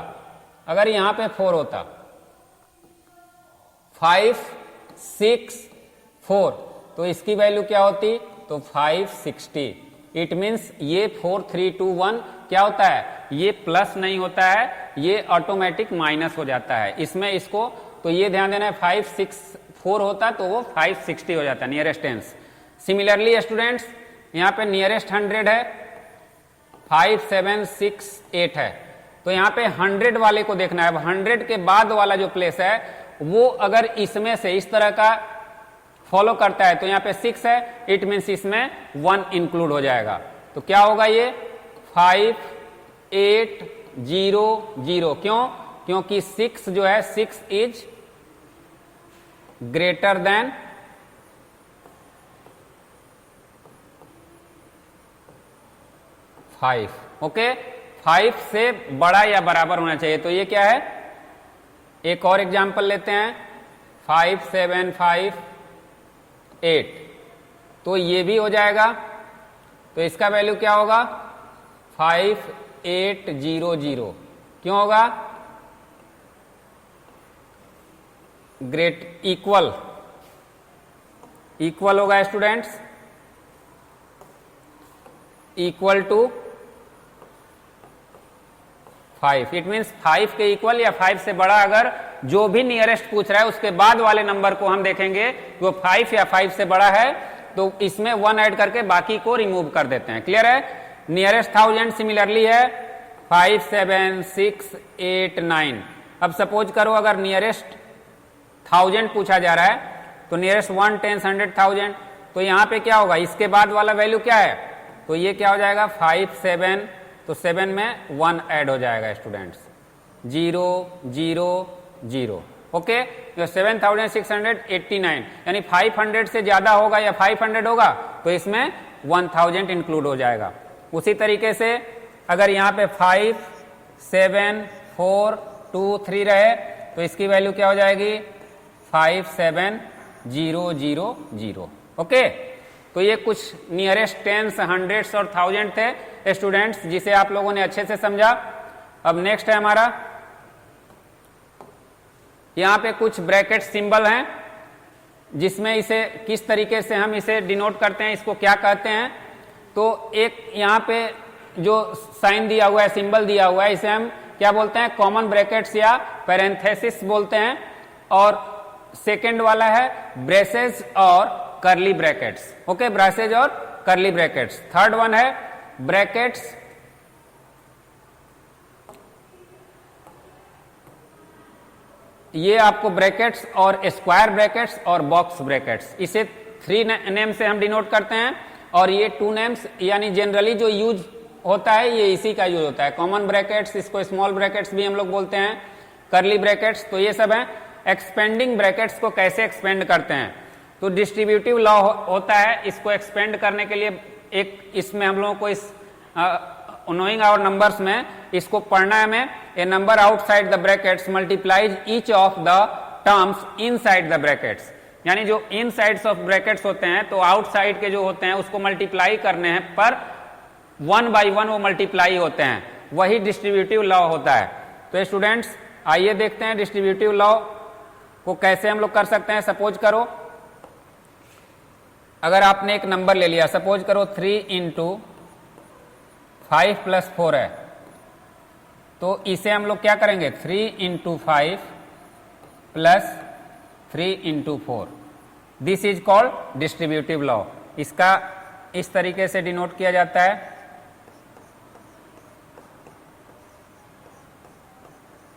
अगर यहाँ पे 4 होता, 5 6 4, तो इसकी वैल्यू क्या होती, तो 560। इट मीन्स ये 4 3 2 1 क्या होता है, ये प्लस नहीं होता है, ये ऑटोमेटिक माइनस हो जाता है। इसमें इसको तो ये ध्यान देना है, 5 6 4 होता तो वो 560 हो जाता, नियरेस्ट टेंस। सिमिलरली स्टूडेंट्स यहाँ पे नियरेस्ट 100 है, 5 7 6 8 है, तो यहाँ पे 100 वाले को देखना है। अब 100 के बाद वाला जो प्लेस है वो अगर इसमें से इस तरह का फॉलो करता है तो यहाँ पे 6 है, इट मीन्स इसमें 1 इंक्लूड हो जाएगा। तो क्या होगा ये 5 8 0 0, क्यों, क्योंकि 6 जो है 6 इज ग्रेटर देन 5। ओके, 5 से बड़ा या बराबर होना चाहिए। तो ये क्या है, एक और एग्जांपल लेते हैं, 5 7 5 8, तो ये भी हो जाएगा। तो इसका वैल्यू क्या होगा 5 8 0 0, क्यों होगा, ग्रेट इक्वल होगा students, equal to 5। It means 5 के इक्वल या 5 से बड़ा अगर जो भी नियरेस्ट पूछ रहा है उसके बाद वाले नंबर को हम देखेंगे वो 5 या 5 से बड़ा है तो इसमें 1 ऐड करके बाकी को रिमूव कर देते हैं। क्लियर है। नियरेस्ट 1000 सिमिलरली है 5 7 6 8 9। अब सपोज करो अगर नियरेस्ट 1000 पूछा जा रहा है तो नियरेस्ट 1 10 100 1000, तो यहां पे क्या होगा, इसके बाद वाला वैल्यू क्या है, तो ये क्या हो जाएगा 5 7, तो 7 में 1 ऐड हो जाएगा स्टूडेंट्स, 0 0 0। ओके, तो 7689 यानी 500 से ज्यादा होगा या 500 होगा तो इसमें 1000 इंक्लूड हो जाएगा। उसी तरीके से अगर यहाँ पे 5 7 4 2 3 रहे तो इसकी वैल्यू क्या हो जाएगी 5 7 0 0 0। ओके, तो ये कुछ नियरेस्ट टेंस, हंड्रेड्स और 1000 थे स्टूडेंट्स जिसे आप लोगों ने अच्छे से समझा। अब नेक्स्ट है हमारा, यहां पे कुछ ब्रैकेट सिंबल हैं जिसमें इसे किस तरीके से हम इसे डिनोट करते हैं, इसको क्या कहते हैं। तो एक यहां पे जो साइन दिया हुआ है, सिंबल दिया हुआ है, इसे हम क्या बोलते हैं, कॉमन ब्रैकेट्स या पैरेंथेसिस बोलते हैं। और सेकेंड वाला है ब्रेसेस और कर्ली ब्रैकेट्स। ओके, ब्रेसेज और कर्ली ब्रैकेट्स। थर्ड वन है ब्रैकेट्स ये आपको ब्रैकेट्स और स्क्वायर ब्रैकेट्स और बॉक्स ब्रैकेट्स, इसे 3 नेम से हम डिनोट करते हैं। और ये 2 नेम्स यानी जनरली जो यूज होता है ये इसी का यूज होता है। कॉमन ब्रैकेट्स, इसको स्मॉल ब्रैकेट्स भी हम लोग बोलते हैं, कर्ली ब्रैकेट्स, तो ये सब है। एक्सपेंडिंग ब्रैकेट्स को कैसे एक्सपेंड करते हैं, तो डिस्ट्रीब्यूटिव लॉ होता है, इसको एक्सपेंड करने के लिए एक इसमें हम लोगों को इस नोइंग आवर नंबर्स में इसको पढ़ना है हमें। A number outside the brackets multiplies each of the terms inside the brackets, यानी जो इन साइड्स ऑफ ब्रैकेट्स होते हैं तो आउटसाइड के जो होते हैं उसको मल्टीप्लाई करने हैं, पर 1 बाई 1 वो मल्टीप्लाई होते हैं, वही डिस्ट्रीब्यूटिव लॉ होता है। तो स्टूडेंट्स आइए देखते हैं डिस्ट्रीब्यूटिव लॉ को कैसे हम लोग कर सकते हैं। सपोज करो अगर आपने एक नंबर ले लिया, सपोज करो 3 × 5 + 4 है, तो इसे हम लोग क्या करेंगे 3 × 5 + 3 × 4। This is called distributive law. इसका इस तरीके से डिनोट किया जाता है,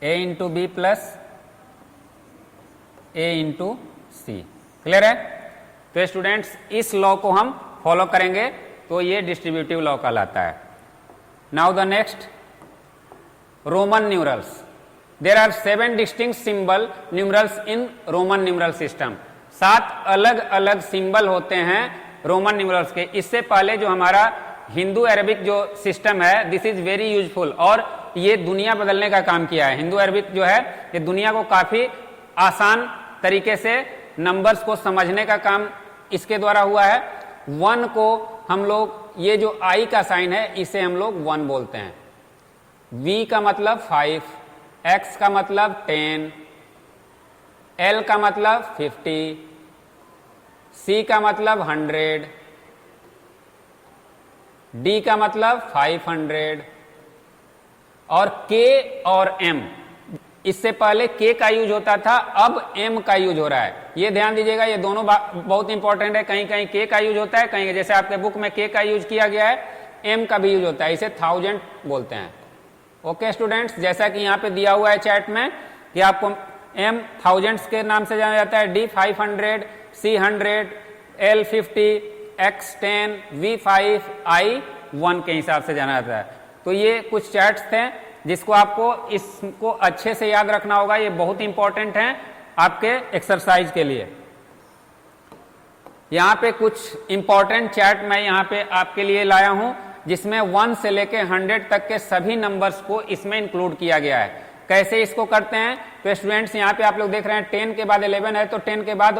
a × b + a × c। Clear है। तो स्टूडेंट्स इस लॉ को हम फॉलो करेंगे तो ये डिस्ट्रीब्यूटिव लॉ कहलाता है। Now the next, Roman numerals. There are 7 distinct symbol numerals in Roman numeral system. 7 अलग अलग सिंबल होते हैं रोमन न्यूमरल्स के। इससे पहले जो हमारा हिंदू अरबिक जो सिस्टम है, दिस इज वेरी यूजफुल, और ये दुनिया बदलने का काम किया है। हिंदू अरबिक जो है ये दुनिया को काफी आसान तरीके से नंबर्स को समझने का काम इसके द्वारा हुआ है। 1 को हम लोग, ये जो I का साइन है इसे हम लोग 1 बोलते हैं, V का मतलब 5, X का मतलब 10, L का मतलब 50, C का मतलब 100, D का मतलब 500 और K और M, इससे पहले K का यूज होता था, अब M का यूज हो रहा है। ये ध्यान दीजिएगा, ये दोनों बहुत इंपॉर्टेंट है। कहीं कहीं K का यूज होता है, कहीं जैसे आपके बुक में K का यूज किया गया है, M का भी यूज होता है, इसे 1000 बोलते हैं। ओके स्टूडेंट्स, जैसा कि यहाँ पे दिया हुआ है चैट में कि आपको M थाउजेंड्स के नाम से जाना जाता है, D 500, C 100, L 50, X 10, V 5, I 1 के हिसाब से जाना जाता है। तो ये कुछ चैट्स थे जिसको आपको इसको अच्छे से याद रखना होगा, ये बहुत इंपॉर्टेंट हैं आपके एक्सरसाइज के लिए। यहाँ पे कुछ इंपॉर्टेंट चैट मैं यहाँ पे आपके लिए लाया हूं, जिसमें 1 से लेके 100 तक के सभी नंबर्स को इसमें इंक्लूड किया गया है। कैसे इसको करते हैं, तो स्टूडेंट्स यहाँ पे आप लोग देख रहे हैं 10 के बाद 11 है, तो 10 के बाद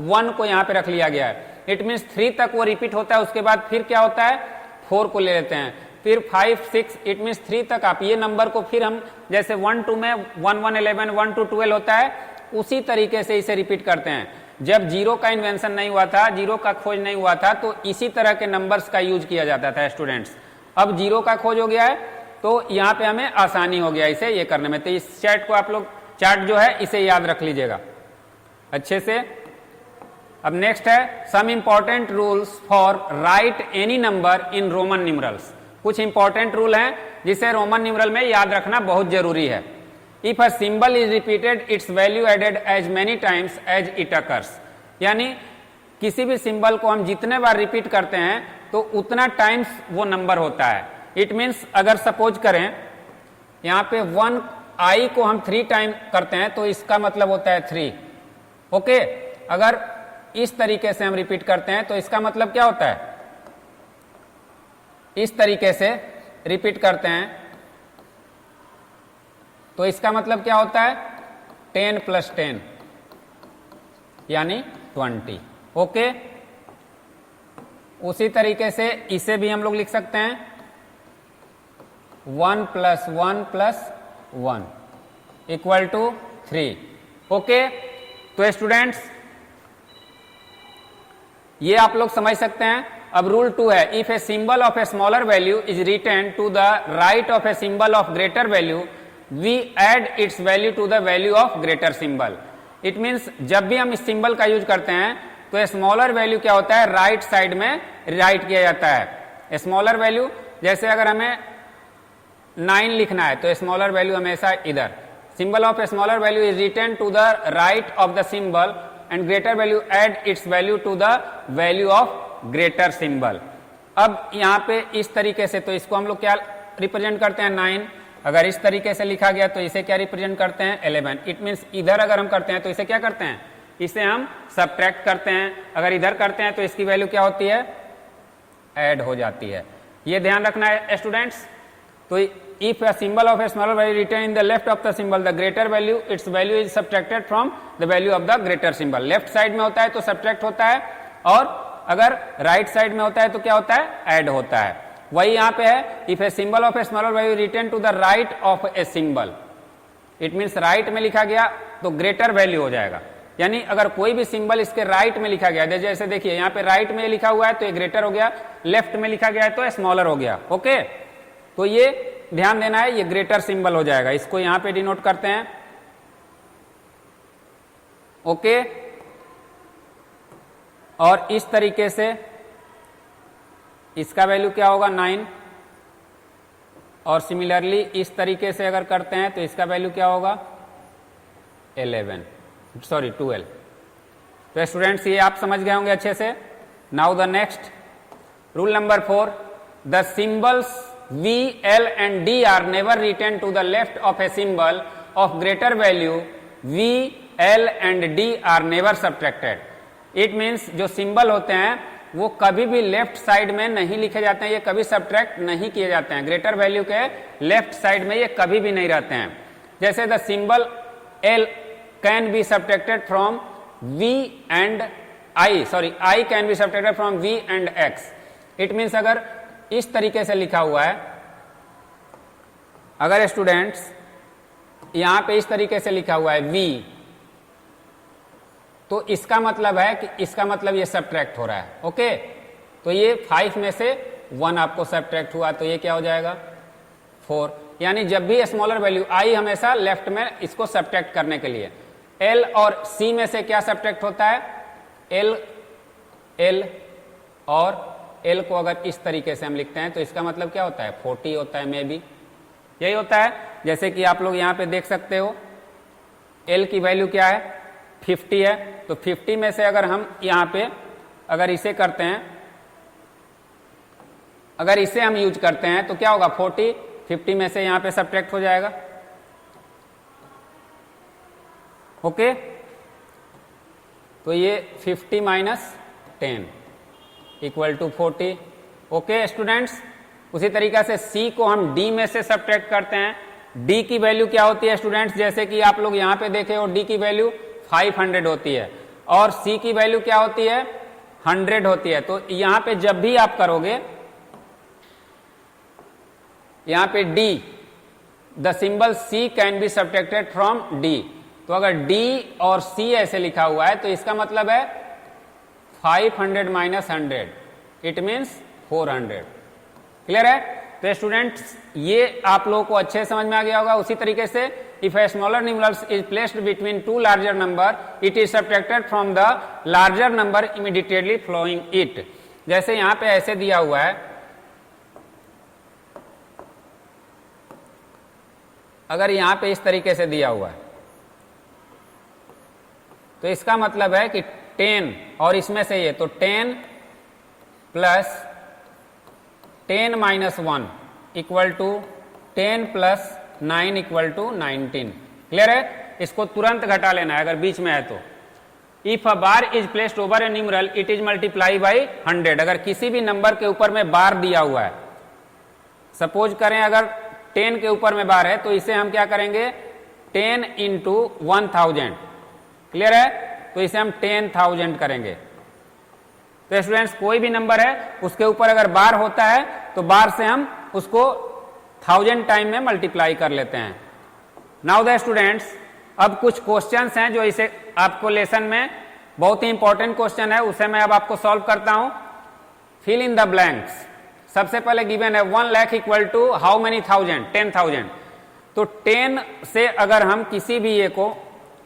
1 को यहाँ पे रख लिया गया है। इट मीन्स 3 तक वो रिपीट होता है, उसके बाद फिर क्या होता है 4 को ले लेते हैं, फिर 5, 6, इट मीन्स 3 तक आप ये नंबर को फिर हम जैसे 1 2 में 1 1 11, 1 2 12 होता है, उसी तरीके से इसे रिपीट करते हैं। जब जीरो का इन्वेंशन नहीं हुआ था, जीरो का खोज नहीं हुआ था, तो इसी तरह के नंबर्स का यूज किया जाता था स्टूडेंट्स। अब जीरो का खोज हो गया है तो यहाँ पे हमें आसानी हो गया इसे ये करने में। तो इस चैट को आप लोग, चार्ट जो है इसे याद रख लीजिएगा अच्छे से। अब नेक्स्ट है some important rules for write any number in Roman numerals. कुछ इंपॉर्टेंट रूल हैं जिसे रोमन न्यूमरल में याद रखना बहुत जरूरी है। If a symbol is repeated its value added as many times as it occurs, यानी किसी भी सिंबल को हम जितने बार रिपीट करते हैं तो उतना टाइम्स वो नंबर होता है। इट मीन्स अगर सपोज करें यहाँ पे 1 I को हम 3 टाइम करते हैं तो इसका मतलब होता है 3। ओके, अगर इस तरीके से हम रिपीट करते हैं तो इसका मतलब क्या होता है, इस तरीके से रिपीट करते हैं तो इसका मतलब क्या होता है 10 + 10 यानी 20। ओके, उसी तरीके से इसे भी हम लोग लिख सकते हैं 1 + 1 + 1 = 3। ओके, तो स्टूडेंट्स ये आप लोग समझ सकते हैं। अब रूल 2 है, if a symbol of a smaller value is written to the right of a symbol of greater value we add its value to the value of greater symbol. It means जब भी हम इस symbol का use करते हैं तो smaller value क्या होता है, राइट साइड में राइट किया जाता है। स्मॉलर वैल्यू जैसे अगर हमें 9 लिखना है तो स्मॉलर वैल्यू हमेशा इधर, symbol of a smaller value is written to the right of the symbol and greater value add its value to the value of greater symbol. अब यहाँ पे इस तरीके से, तो इसको हम लोग क्या रिप्रेजेंट करते हैं 9, अगर इस तरीके से लिखा गया तो इसे क्या रिप्रेजेंट करते हैं 11। इट मीन्स इधर अगर हम करते हैं तो इसे क्या करते हैं, इसे हम सबट्रैक्ट करते हैं, अगर इधर करते हैं तो इसकी वैल्यू क्या होती है, ऐड हो जाती है। ये ध्यान रखना है स्टूडेंट्स। तो if a symbol of a smaller value written in the left of the symbol, the greater value, its value is subtracted from the value of the greater symbol। Left side में होता है तो subtract होता है, और अगर right side में होता है तो क्या होता है, ऐड होता है। वही यहाँ पे है, if a symbol of a smaller value written to the right of a symbol, it means right में लिखा गया तो ग्रेटर वैल्यू हो जाएगा। यानी अगर कोई भी सिंबल इसके राइट में लिखा गया, जैसे देखिए यहाँ पे राइट में लिखा हुआ है तो ये ग्रेटर हो गया, लेफ्ट में लिखा गया है तो स्मॉलर हो गया। ओके, तो ये ध्यान देना है, ये ग्रेटर सिंबल हो जाएगा, इसको यहां पे डिनोट करते हैं। ओके, और इस तरीके से इसका वैल्यू क्या होगा 9, और सिमिलरली इस तरीके से अगर करते हैं तो इसका वैल्यू क्या होगा 12। तो स्टूडेंट्स ये आप समझ गए होंगे अच्छे से। Now the next rule number 4, the symbols V, L and D are never written to the left of a symbol of greater value V, L and D are never subtracted। It means जो symbol होते हैं वो कभी भी left side में नहीं लिखे जाते हैं, ये कभी सब्ट्रैक्ट नहीं किए जाते हैं। ग्रेटर वैल्यू के लेफ्ट साइड में ये कभी भी नहीं रहते हैं। जैसे the symbol L can be subtracted from v and i, sorry i can be subtracted from v and x। It means अगर इस तरीके से लिखा हुआ है, अगर स्टूडेंट्स यहां पे इस तरीके से लिखा हुआ है v, तो इसका मतलब है कि इसका मतलब ये सब्ट्रैक्ट हो रहा है। ओके, तो ये 5 में से 1 आपको सब्ट्रैक्ट हुआ, तो ये क्या हो जाएगा 4। यानी जब भी स्मॉलर वैल्यू i हमेशा लेफ्ट में इसको सब्ट्रैक्ट करने के लिए, l और c में से क्या सब्ट्रैक्ट होता है, l और l को अगर इस तरीके से हम लिखते हैं तो इसका मतलब क्या होता है 40 होता है, मे बी यही होता है। जैसे कि आप लोग यहां पे देख सकते हो l की वैल्यू क्या है 50 है, तो 50 में से अगर हम यहां पे अगर इसे करते हैं, अगर इसे हम यूज करते हैं तो क्या होगा 40, 50 में से यहां पे सब्ट्रैक्ट हो जाएगा। ओके, तो ये 50 minus 10 equal to 40। Okay students, उसी तरीके से c को हम d में से सब्ट्रैक्ट करते हैं। d की वैल्यू क्या होती है स्टूडेंट्स, जैसे कि आप लोग यहां पे देखे हो d की वैल्यू 500 होती है और c की वैल्यू क्या होती है 100 होती है। तो यहां पे जब भी आप करोगे, यहां पे d, the symbol c can be subtracted from d, तो अगर d और c ऐसे लिखा हुआ है तो इसका मतलब है 500 माइनस 100, इट मीन्स 400। क्लियर है? तो स्टूडेंट्स ये आप लोगों को अच्छे समझ में आ गया होगा। उसी तरीके से if a smaller numerals is placed between two larger number, it is subtracted from the larger number immediately following it. जैसे यहां पे ऐसे दिया हुआ है, अगर यहां पे इस तरीके से दिया हुआ है तो इसका मतलब है कि 10 और इसमें से ये, तो 10 plus 10 minus 1 equal to 10 plus 9 equal to 19। Clear है? इसको तुरंत घटा लेना है अगर बीच में है तो। If a bar is placed over A numeral it is multiply by 100। अगर किसी भी नंबर के ऊपर में बार दिया हुआ है, सपोज करें अगर 10 के ऊपर में बार है, तो इसे हम क्या करेंगे 10 इंटू 1000। क्लियर है? तो इसे हम 10,000 करेंगे। तो स्टूडेंट्स कोई भी नंबर है उसके ऊपर अगर बार होता है तो बार से हम उसको 1000 टाइम में मल्टीप्लाई कर लेते हैं। नाउ द स्टूडेंट्स, अब कुछ क्वेश्चंस हैं जो इसे आपको लेसन में बहुत ही इंपॉर्टेंट क्वेश्चन है, उसे मैं अब आपको सॉल्व करता हूं। Fill in the blanks. सबसे पहले गिवन है 1 lakh equal to how many thousand, 10,000। तो 10 से अगर हम किसी भी ये को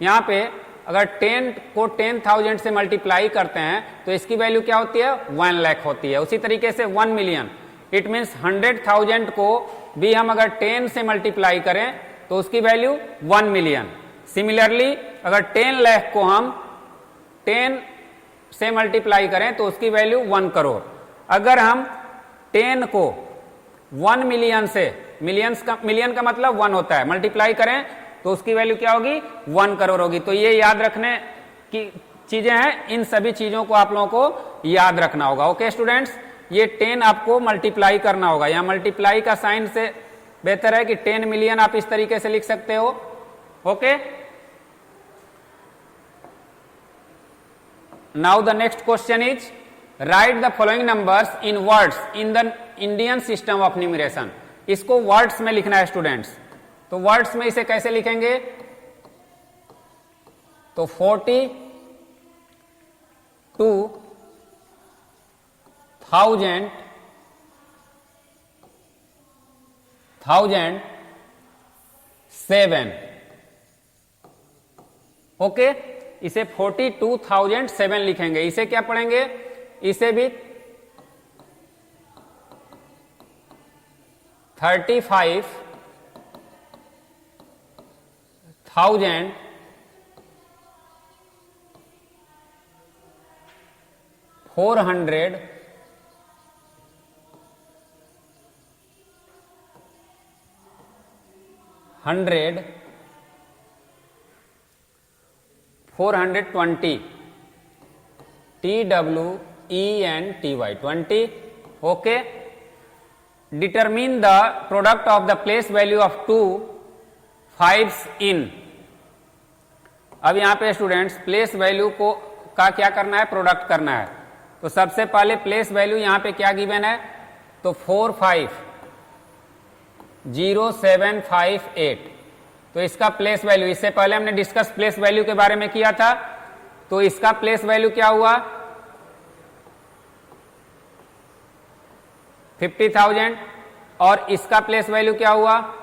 यहां पे अगर 10 को 10,000 से मल्टीप्लाई करते हैं तो इसकी वैल्यू क्या होती है 1 लाख होती है। उसी तरीके से 1 मिलियन, इट मीन्स 100,000 को भी हम अगर 10 से मल्टीप्लाई करें तो उसकी वैल्यू 1 मिलियन। सिमिलरली अगर 10 लाख को हम 10 से मल्टीप्लाई करें तो उसकी वैल्यू 1 करोड़। अगर हम 10 को 1 मिलियन से, मिलियन का मतलब 1 होता है, मल्टीप्लाई करें तो उसकी वैल्यू क्या होगी 1 करोड़ होगी। तो ये याद रखने की चीजें हैं, इन सभी चीजों को आप लोगों को याद रखना होगा। ओके स्टूडेंट्स, ये 10 आपको मल्टीप्लाई करना होगा। यहां मल्टीप्लाई का साइन से बेहतर है कि 10 मिलियन आप इस तरीके से लिख सकते हो। Okay, now the next question is right the following numbers in words in the Indian system of numeration. इसको वर्ड्स में लिखना है स्टूडेंट्स। तो वर्ड्स में इसे कैसे लिखेंगे, तो 40 to 1000, 1007। ओके, इसे 42,007 लिखेंगे। इसे क्या पढ़ेंगे, इसे भी 35,000 400 100 420 TWENTY 20। Okay, determine the product of the place value of two 5s in अब यहां पे स्टूडेंट्स प्लेस वैल्यू को का क्या करना है, प्रोडक्ट करना है। तो सबसे पहले प्लेस वैल्यू यहां पे क्या गिवन है, तो 450,758, तो इसका प्लेस वैल्यू, इससे पहले हमने डिस्कस प्लेस वैल्यू के बारे में किया था, तो इसका प्लेस वैल्यू क्या हुआ 50,000, और इसका प्लेस वैल्यू क्या हुआ,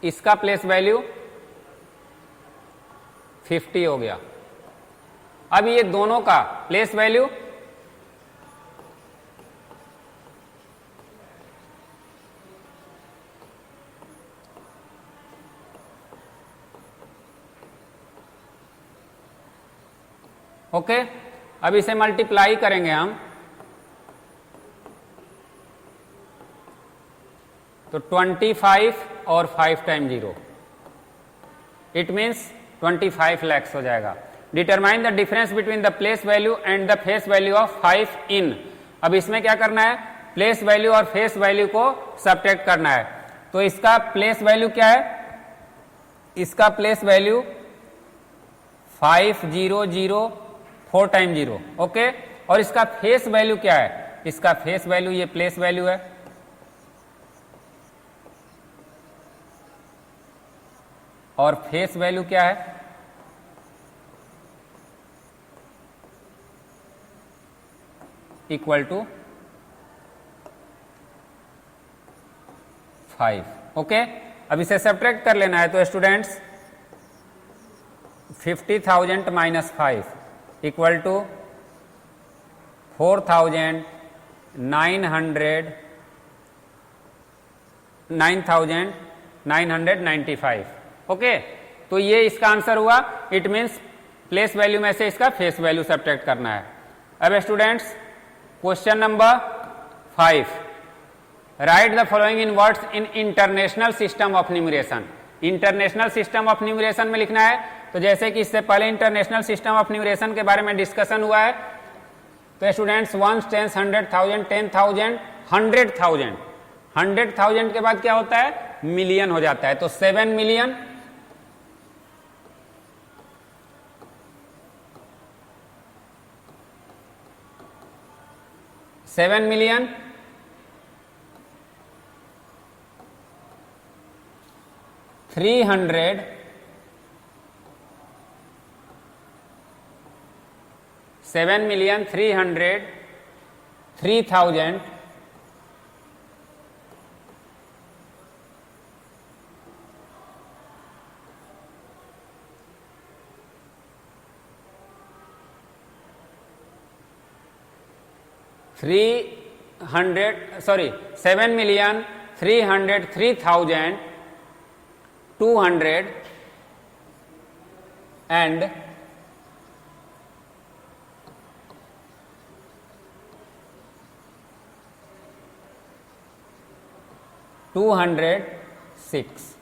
इसका प्लेस वैल्यू 50 हो गया। अब ये दोनों का प्लेस वैल्यू ओके, अब इसे मल्टीप्लाई करेंगे हम, तो 25 और 5 टाइम 0, इट मीन्स 25 lakhs हो जाएगा। Determine the difference between the place value and the face value of 5 इन। अब इसमें क्या करना है, प्लेस वैल्यू और फेस वैल्यू को सब्ट्रैक्ट करना है। तो इसका प्लेस वैल्यू क्या है, इसका प्लेस वैल्यू 5004 टाइम 0, ओके। और इसका फेस वैल्यू क्या है, इसका फेस वैल्यू ये प्लेस वैल्यू है, और फेस वैल्यू क्या है, इक्वल टू 5, ओके। अब इसे सब्ट्रैक्ट कर लेना है, तो students 50,000 minus 5 equal to 9,995, okay. तो ये इसका आंसर हुआ। इट मीन्स प्लेस वैल्यू में से इसका फेस वैल्यू सब्ट्रैक्ट करना है। अब students question number 5, right the following in words in international system of numeration. International system of numeration में लिखना है। तो जैसे कि इससे पहले इंटरनेशनल सिस्टम ऑफ न्यूमरेशन के बारे में डिस्कशन हुआ है, तो स्टूडेंट्स 1, 10, 100,000, 10,000, 100,000, 100,000 के बाद क्या होता है, मिलियन हो जाता है। तो 7 million, 7 million, 300, 3,000, 7,303,200 and 206।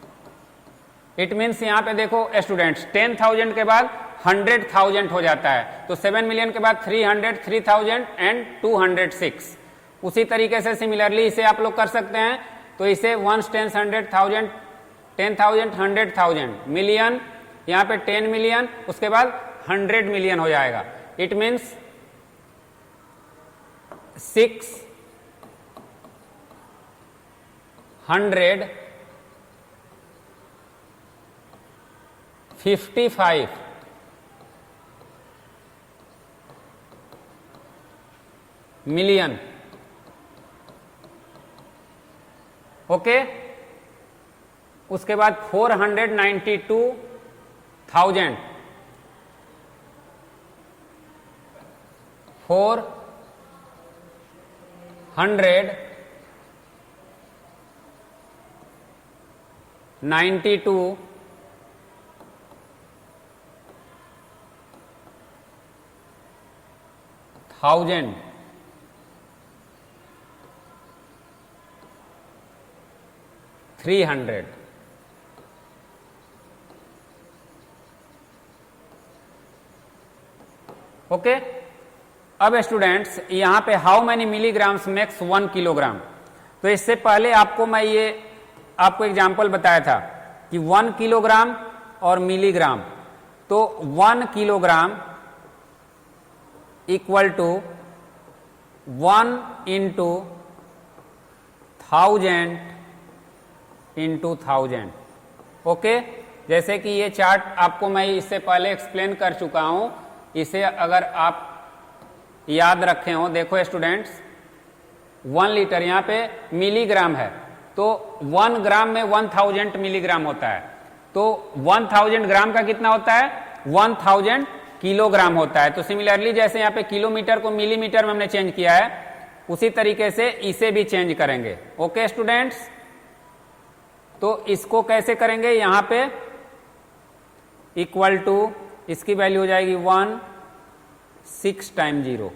It means यहां पे देखो स्टूडेंट्स 10,000 के बाद 100,000 हो जाता है, तो 7 मिलियन के बाद 300, 3,000 एंड 206। उसी तरीके से सिमिलरली इसे आप लोग कर सकते हैं। तो इसे 1, 10, 100,000, 10,000, 100,000, मिलियन, यहाँ पे 10 मिलियन, उसके बाद 100 मिलियन हो जाएगा। It means 655 million, okay. उसके बाद 492,000, 492,000, 300, ओके। अब स्टूडेंट्स यहां पे how many milligrams makes 1 kilogram. तो इससे पहले आपको एग्जांपल बताया था कि 1 किलोग्राम और मिलीग्राम, तो 1 kilogram equal to 1 into 1000 into 1000। Okay, जैसे कि ये चार्ट आपको मैं इससे पहले एक्सप्लेन कर चुका हूं, इसे अगर आप याद रखे हो, देखो स्टूडेंट्स 1 लीटर यहां पे मिलीग्राम है, तो 1 ग्राम में 1000 मिलीग्राम होता है, तो 1000 ग्राम का कितना होता है, 1000 किलोग्राम होता है। तो सिमिलरली जैसे यहां पे किलोमीटर को मिलीमीटर में हमने चेंज किया है, उसी तरीके से इसे भी चेंज करेंगे। ओके स्टूडेंट्स, तो इसको कैसे करेंगे, यहां पे इक्वल टू इसकी वैल्यू हो जाएगी 1 6 time 0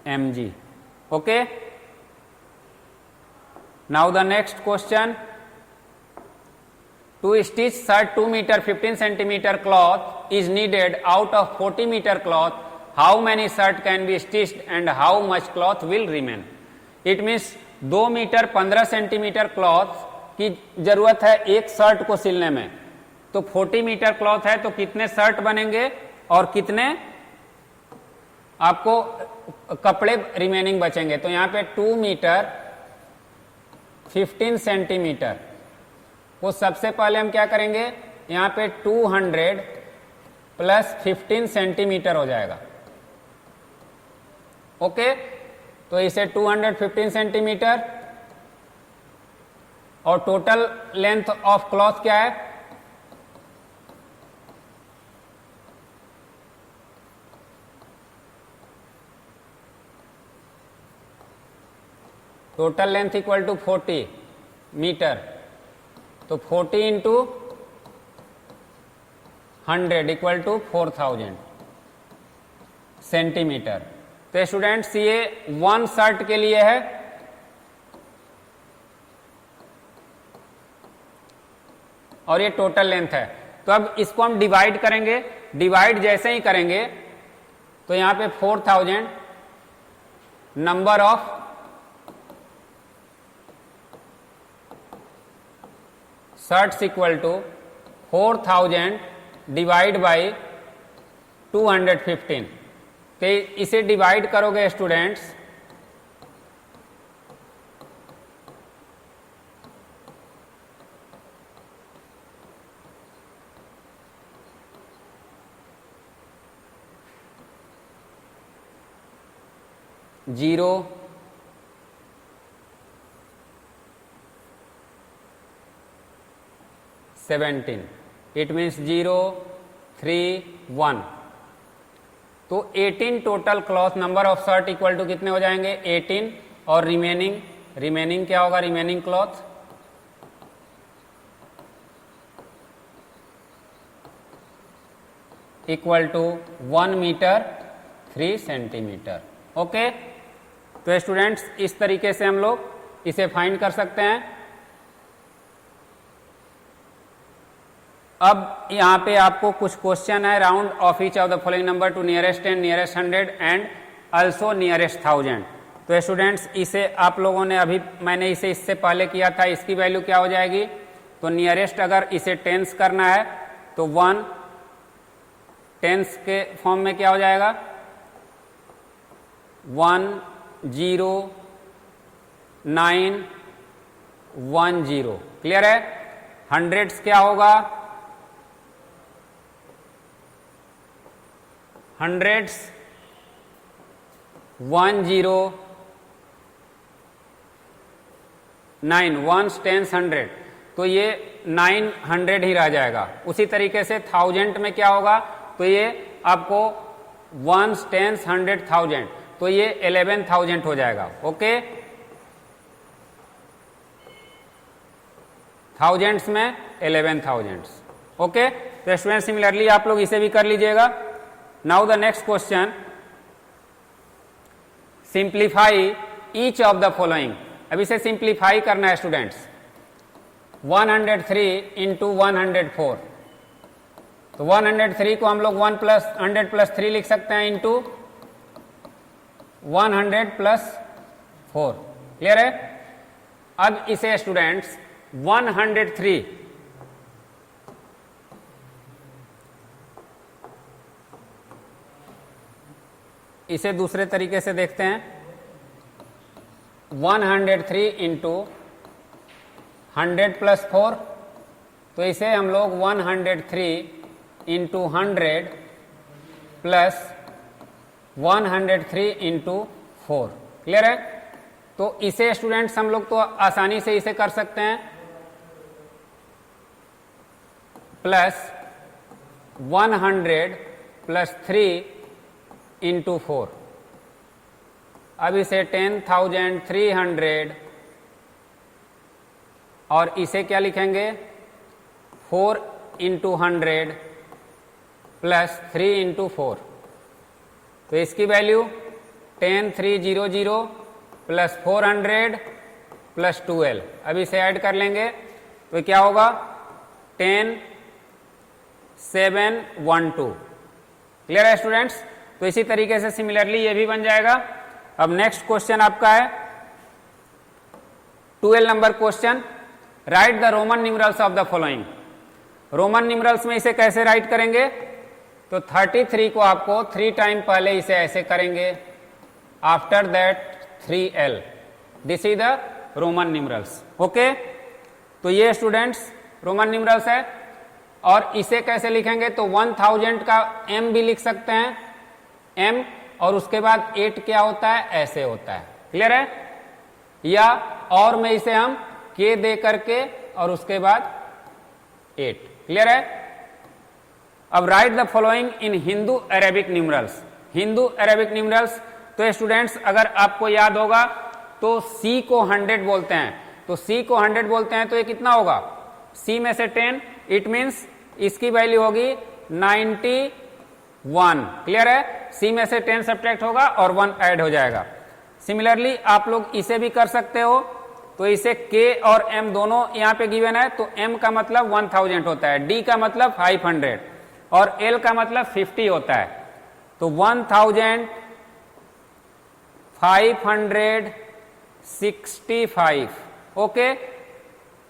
mg। Okay, now the next question, to stitch shirt 2 metre 15 centimetre cloth is needed out of 40 metre cloth, how many shirt can be stitched and how much cloth will remain. It means 2 metre 15 centimetre cloth की जरूरत है एक shirt को सिलने में, तो 40 metre cloth है, तो कितने शर्ट बनेंगे और कितने आपको कपड़े रिमेनिंग बचेंगे। तो यहां पे 2 मीटर 15 सेंटीमीटर वो सबसे पहले हम क्या करेंगे, यहां पे 200 प्लस 15 सेंटीमीटर हो जाएगा। ओके, तो इसे 215 सेंटीमीटर, और टोटल लेंथ ऑफ क्लॉथ क्या है, total length equal to 40 metre, तो 40 इंटू 100 इक्वल टू 4000 सेंटीमीटर। तो स्टूडेंट्स ये 1 शर्ट के लिए है, और ये टोटल लेंथ है। तो अब इसको हम डिवाइड करेंगे, डिवाइड जैसे ही करेंगे तो यहां पे 4000 number of shirts equal to 4000 divide by 215। तो इसे डिवाइड करोगे स्टूडेंट्स, जीरो 17, इट मीन्स 0 3 1, तो 18 total cloth number of shirt equal to कितने हो जाएंगे 18, और रिमेनिंग क्या होगा, remaining cloth equal to 1 metre 3 centimetre. Okay, तो स्टूडेंट्स इस तरीके से हम लोग इसे फाइंड कर सकते हैं। अब यहां पे आपको कुछ क्वेश्चन है, round of each of the following number two nearest 10, nearest 100 and also nearest 1000। तो स्टूडेंट्स इसे आप लोगों ने अभी, मैंने इसे इससे पहले किया था, इसकी वैल्यू क्या हो जाएगी, तो नियरेस्ट अगर इसे टेंस करना है तो 1 टेंस के फॉर्म में क्या हो जाएगा 1 0 9 1 0। क्लियर है। हंड्रेड्स क्या होगा, हंड्रेड्स 1 0 9 1 टेंस 100, तो ये 900 ही रह जाएगा। उसी तरीके से 1000 में क्या होगा, तो ये आपको 1 टेंस 100 1000, तो ये 11000 हो जाएगा। ओके, थाउजेंड्स में 11000। ओके, तो स्टूडेंट सिमिलरली आप लोग इसे भी कर लीजिएगा। Now the next question, simplify each of the following. अब इसे सिंप्लीफाई करना है स्टूडेंट्स। 103 इंटू 104, तो 103 को हम लोग 100 प्लस 3 लिख सकते हैं इंटू 100 प्लस 4। क्लियर है। अब इसे स्टूडेंट्स 103 इसे दूसरे तरीके से देखते हैं। 103 इंटू 100 प्लस 4, तो इसे हम लोग 103 इंटू 100 प्लस 103 इंटू 4, क्लियर है। तो इसे स्टूडेंट्स हम लोग तो आसानी से इसे कर सकते हैं, प्लस 100 प्लस 3 इंटू 4। अब इसे 10,300 और इसे क्या लिखेंगे 4 इंटू 100 प्लस 3 इंटू 4। तो इसकी वैल्यू 10,300 प्लस 400 प्लस 12। अब इसे ऐड कर लेंगे तो क्या होगा 10,712। क्लियर है स्टूडेंट्स। तो इसी तरीके से सिमिलरली ये भी बन जाएगा। अब नेक्स्ट क्वेश्चन आपका है 12 number question, right the Roman numerals of the following. Roman numerals में इसे कैसे राइट करेंगे, तो 33 को आपको 3 टाइम पहले इसे ऐसे करेंगे, after that 3L, this is the Roman numerals. Okay, तो ये स्टूडेंट्स रोमन न्यूमरल्स है। और इसे कैसे लिखेंगे, तो 1000 का M भी लिख सकते हैं, M, और उसके बाद 8 क्या होता है, ऐसे होता है। क्लियर है। या और में इसे हम K दे करके और उसके बाद 8। क्लियर है। अब right the following in Hindu Arabic numerals. Hindu Arabic numerals, तो स्टूडेंट्स अगर आपको याद होगा तो C को 100 बोलते हैं, तो C को 100 बोलते हैं तो ये कितना होगा, C में से 10, इट मीन्स इसकी वैल्यू होगी 91। क्लियर है। C में से 10 सब्ट्रैक्ट होगा और 1 ऐड हो जाएगा। सिमिलरली आप लोग इसे भी कर सकते हो, तो इसे K और M दोनों यहाँ पे गिवन है, तो M का मतलब 1000 होता है, D का मतलब 500 और L का मतलब 50 होता है। तो 1565। ओके,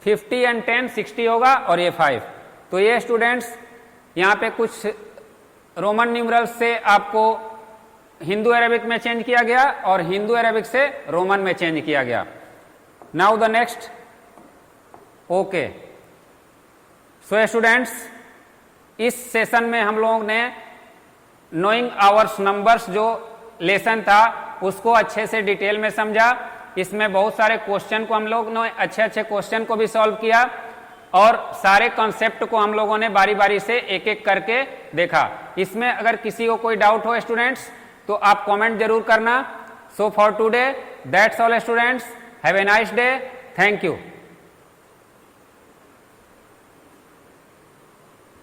50 एंड 10 60 होगा और ये 5। तो ये स्टूडेंट्स यहाँ पे कुछ रोमन न्यूमरल्स से आपको हिंदू अरेबिक में चेंज किया गया और हिंदू अरेबिक से रोमन में चेंज किया गया। Now the next. Okay, so students इस सेशन में हम लोगों ने नोइंग आवर्स नंबर्स जो लेसन था उसको अच्छे से डिटेल में समझा। इसमें बहुत सारे क्वेश्चन को हम लोग ने अच्छे क्वेश्चन को भी सॉल्व किया और सारे कॉन्सेप्ट को हम लोगों ने बारी बारी से एक एक करके देखा। इसमें अगर किसी को कोई डाउट हो स्टूडेंट्स तो आप कमेंट जरूर करना। So for today that's all students, have a nice day, thank you.